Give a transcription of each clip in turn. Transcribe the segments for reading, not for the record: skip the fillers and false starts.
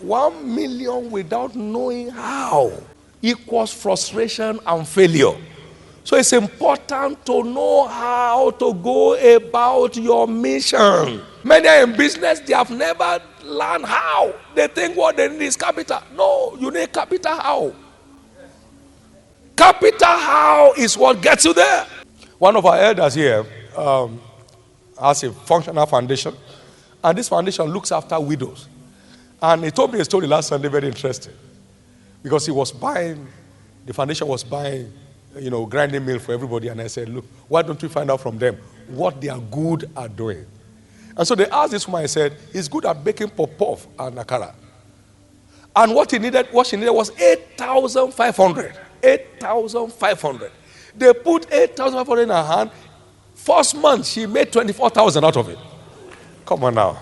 1 million without knowing how equals frustration and failure. So it's important to know how to go about your mission. Many are in business, they have never learned how. They think what they need is capital. No, you need capital how. Capital how is what gets you there. One of our elders here has a functional foundation, and this foundation looks after widows. And he told me a story last Sunday, very interesting, because he was buying, the foundation was buying, grinding meal for everybody. And I said, look, why don't we find out from them what they are good at doing? And so they asked this woman, I said, he's good at baking pop-off and akara. And what she needed was 8,500. 8,500. They put 8,500 in her hand. First month, she made 24,000 out of it. Come on now.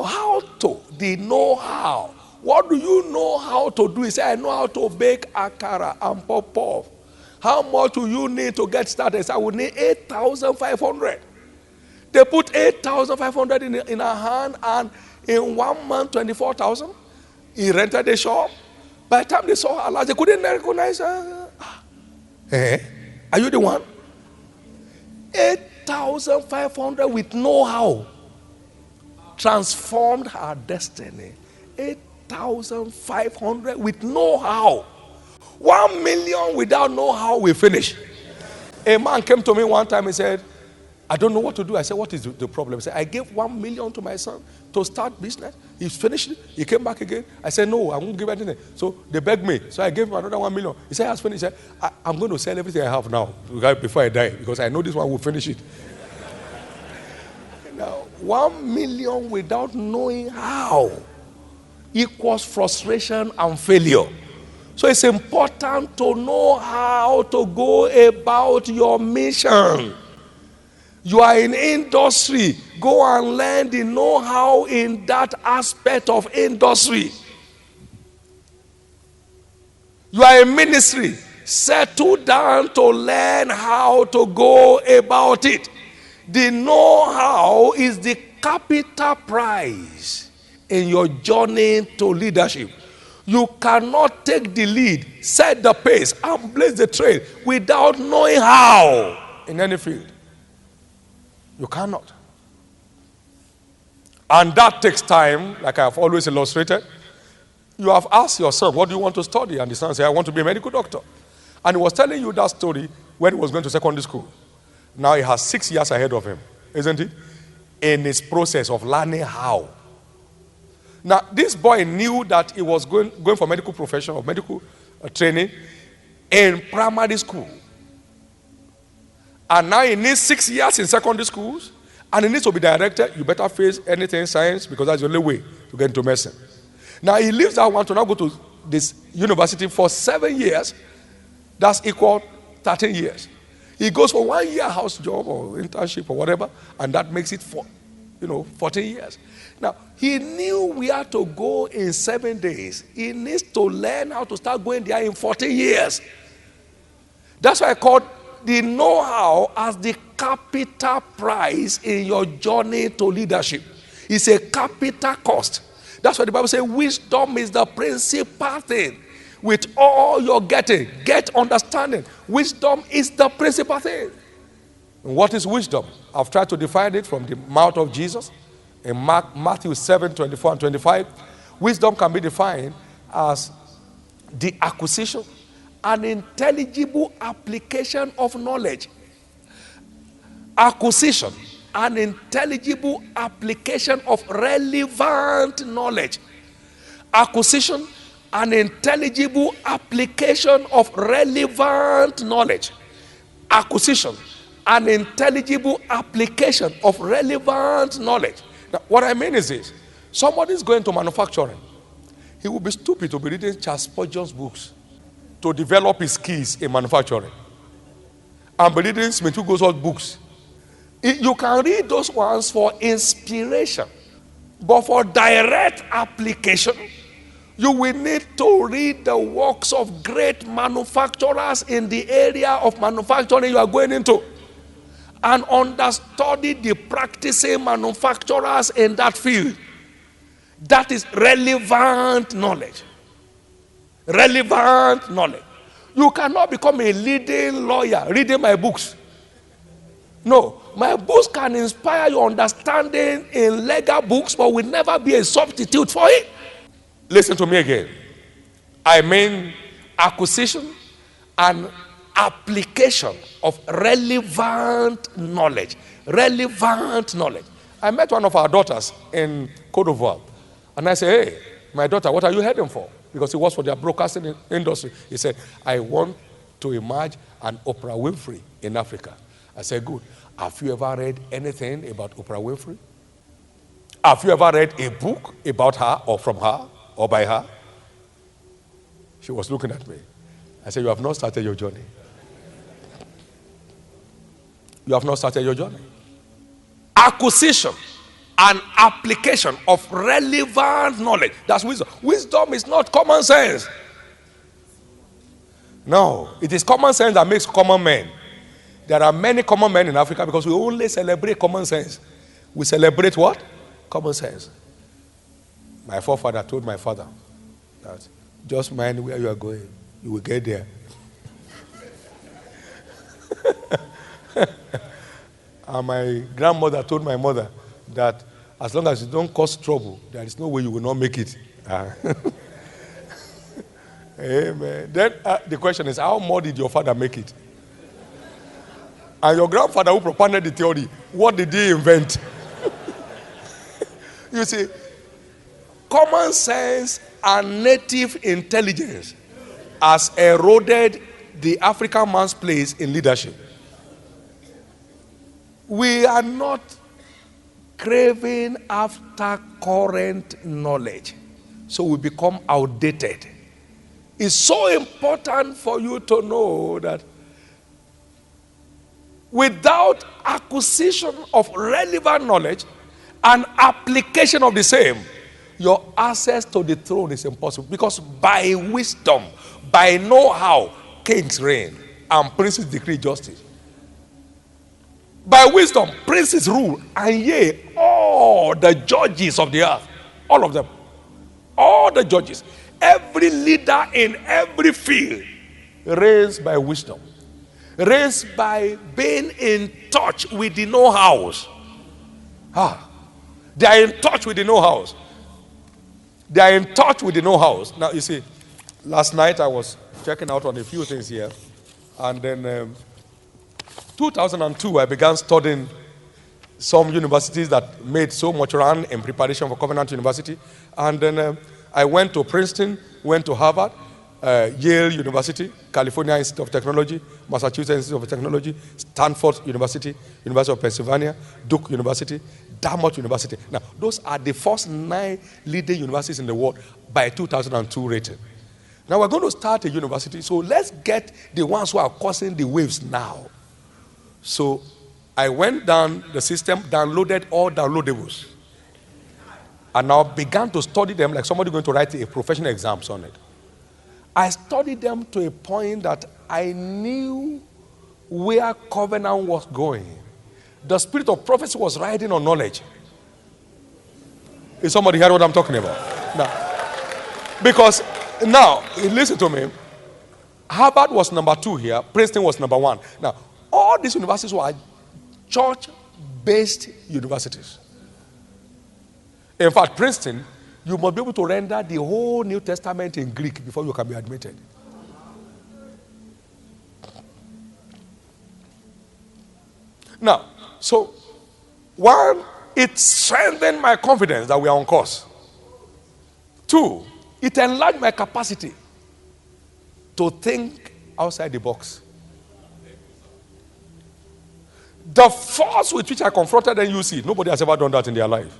How to. The know-how. What do you know how to do? He said, I know how to bake akara and pop-off. How much do you need to get started? He said, I would need 8,500. They put 8,500 in her hand, and in 1 month, 24,000. He rented a shop. By the time they saw her, they couldn't recognize her. Are you the one? 8,500 with know-how transformed her destiny. 8,500 with know-how. 1 million without know-how will finish. A man came to me one time and said, I don't know what to do. I said, what is the problem? He said, I gave 1 million to my son to start business. He finished it. He came back again. I said, no, I won't give anything. So they begged me. So I gave him another 1 million. He said, I was finished. He said, I'm going to sell everything I have now before I die, because I know this one will finish it. Now, 1 million without knowing how equals frustration and failure. So it's important to know how to go about your mission. You are in industry. Go and learn the know-how in that aspect of industry. You are in ministry. Settle down to learn how to go about it. The know-how is the capital prize in your journey to leadership. You cannot take the lead, set the pace, and blaze the trail without knowing how in any field. You cannot. And that takes time, like I have always illustrated. You have asked yourself, what do you want to study? And the son said, I want to be a medical doctor. And he was telling you that story when he was going to secondary school. Now he has 6 years ahead of him, isn't it? In his process of learning how. Now, this boy knew that he was going for medical profession or medical training in primary school. And now he needs 6 years in secondary schools, and he needs to be directed. You better face anything science, because that's the only way to get into medicine. Now he leaves that one to now go to this university for 7 years. That's equal 13 years. He goes for 1 year house job or internship or whatever, and that makes it 14 years. Now, he knew where to go in 7 days. He needs to learn how to start going there in 14 years. That's why I called the know-how as the capital price in your journey to leadership. It's a capital cost. That's why the Bible says wisdom is the principal thing. With all you're getting, get understanding. Wisdom is the principal thing. And what is wisdom? I've tried to define it from the mouth of Jesus. In Matthew 7, 24 and 25, wisdom can be defined as the acquisition, an intelligible application of knowledge. Acquisition, an intelligible application of relevant knowledge. Acquisition, an intelligible application of relevant knowledge. Acquisition, an intelligible application of relevant knowledge. Now, what I mean is this. Somebody is going to manufacturing. He will be stupid to be reading Charles Spurgeon's books to develop his skills in manufacturing. And be reading Smith Wigglesworth's books. You can read those ones for inspiration. But for direct application, you will need to read the works of great manufacturers in the area of manufacturing you are going into, and understudy the practicing manufacturers in that field. That is relevant knowledge. Relevant knowledge. You cannot become a leading lawyer reading my books. No, my books can inspire your understanding in legal books, but will never be a substitute for it. Listen to me again. I mean acquisition and application of relevant knowledge. Relevant knowledge. I met one of our daughters in Côte d'Ivoire, and I said, hey, my daughter, what are you heading for? Because he works for their broadcasting industry. He said, I want to emerge an Oprah Winfrey in Africa. I said, good. Have you ever read anything about Oprah Winfrey? Have you ever read a book about her or from her or by her? She was looking at me. I said, you have not started your journey. You have not started your journey. Acquisition and application of relevant knowledge. That's wisdom. Wisdom is not common sense. No, it is common sense that makes common men. There are many common men in Africa because we only celebrate common sense. We celebrate what? Common sense. My forefather told my father that just mind where you are going. You will get there. And my grandmother told my mother that as long as you don't cause trouble, there is no way you will not make it. Amen. Then the question is, how more did your father make it? And your grandfather who propounded the theory, what did he invent? You see, common sense and native intelligence has eroded the African man's place in leadership. We are not craving after current knowledge, so we become outdated. It's so important for you to know that without acquisition of relevant knowledge and application of the same, your access to the throne is impossible. Because by wisdom, by know-how, kings reign and princes decree justice. By wisdom, princes rule, and yea, all the judges of the earth, all of them, all the judges, every leader in every field, raised by wisdom, raised by being in touch with the know-hows. They are in touch with the know-hows. They are in touch with the know-hows. Now, you see, last night I was checking out on a few things here, and then 2002, I began studying some universities that made so much run in preparation for Covenant University. And then I went to Princeton, went to Harvard, Yale University, California Institute of Technology, Massachusetts Institute of Technology, Stanford University, University of Pennsylvania, Duke University, Dartmouth University. Now, those are the first 9 leading universities in the world by 2002 rating. Now, we're going to start a university, so let's get the ones who are causing the waves now. So I went down the system, downloaded all downloadables, and now began to study them like somebody going to write a professional exams on it. I studied them to a point that I knew where Covenant was going. The spirit of prophecy was riding on knowledge. Is somebody hear what I'm talking about? Now, because now, listen to me. Harvard was number 2 here. Princeton was number 1. Now, all these universities were church-based universities. In fact, Princeton, you must be able to render the whole New Testament in Greek before you can be admitted. Now, so, one, it strengthened my confidence that we are on course. 2, it enlarged my capacity to think outside the box. The force with which I confronted NUC, nobody has ever done that in their life.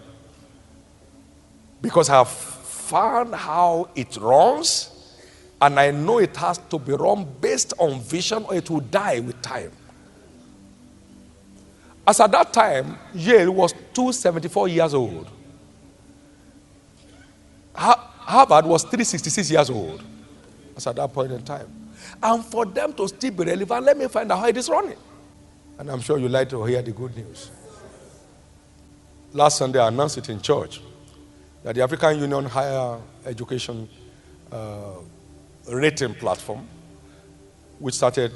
Because I have found how it runs, and I know it has to be run based on vision, or it will die with time. As at that time, Yale was 274 years old. Harvard was 366 years old. As at that point in time. And for them to still be relevant, let me find out how it is running. And I'm sure you like to hear the good news. Last Sunday, I announced it in church that the African Union Higher Education Rating Platform, which started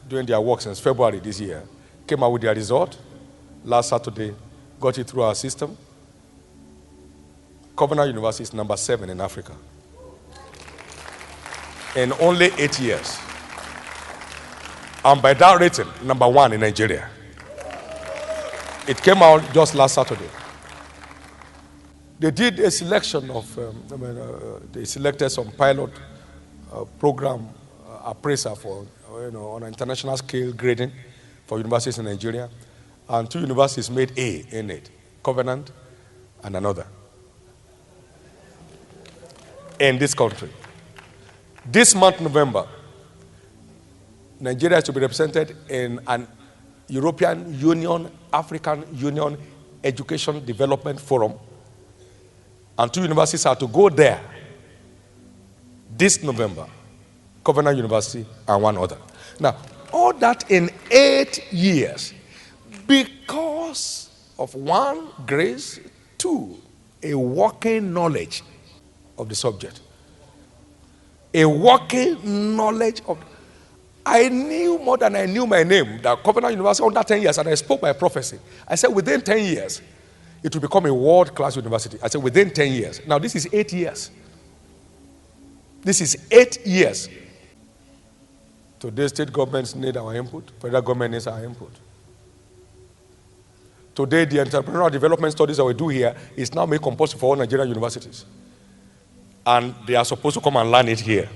doing their work since February this year, came out with their result last Saturday, got it through our system. Covenant University is number 7 in Africa in only 8 years. And by that rating, number 1 in Nigeria. It came out just last Saturday. They did a selection of, they selected some pilot program appraiser for, on an international scale grading for universities in Nigeria. And 2 universities made A in it, Covenant and another, in this country. This month, November, Nigeria is to be represented in an European Union, African Union Education Development Forum. And 2 universities are to go there this November, Covenant University and one other. Now, all that in 8 years, because of 1, grace, 2, a working knowledge of the subject. A working knowledge of. I knew more than I knew my name, that Covenant University under 10 years, and I spoke by prophecy. I said within 10 years, it will become a world-class university. I said within 10 years. Now this is 8 years. This is 8 years. Today, state governments need our input. Federal government needs our input. Today, the entrepreneurial development studies that we do here is now made compulsory for all Nigerian universities. And they are supposed to come and learn it here.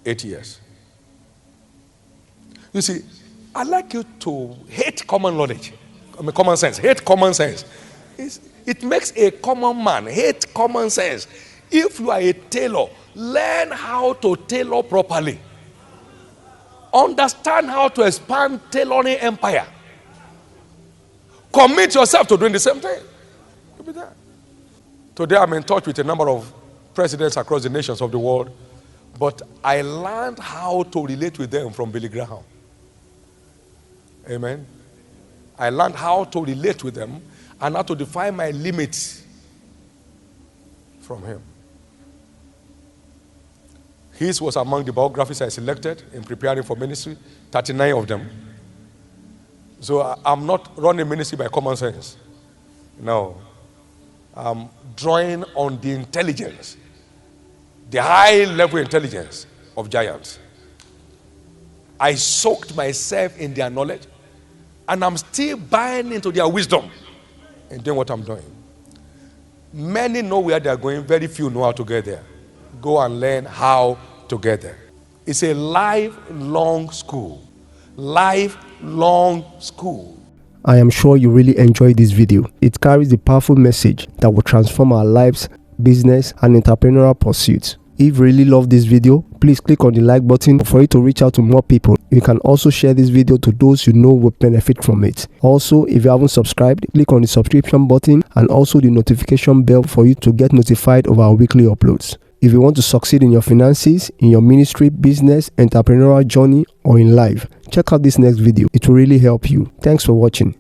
8 years. You see, I'd like you to hate common knowledge. Common sense. Hate common sense. It makes a common man hate common sense. If you are a tailor, learn how to tailor properly. Understand how to expand tailoring empire. Commit yourself to doing the same thing. You'll be there. Today I'm in touch with a number of presidents across the nations of the world, but I learned how to relate with them from Billy Graham. Amen. I learned how to relate with them and how to define my limits from him. His was among the biographies I selected in preparing for ministry, 39 of them. So I'm not running ministry by common sense. No. I'm drawing on the intelligence, the high-level intelligence of giants. I soaked myself in their knowledge, and I'm still buying into their wisdom and doing what I'm doing. Many know where they're going, very few know how to get there. Go and learn how to get there. It's a lifelong school. Lifelong school. I am sure you really enjoyed this video. It carries a powerful message that will transform our lives, business, and entrepreneurial pursuits. If you really love this video, please click on the like button for it to reach out to more people. You can also share this video to those you know will benefit from it. Also, if you haven't subscribed, click on the subscription button and also the notification bell for you to get notified of our weekly uploads. If you want to succeed in your finances, in your ministry, business, entrepreneurial journey, or in life, check out this next video. It will really help you. Thanks for watching.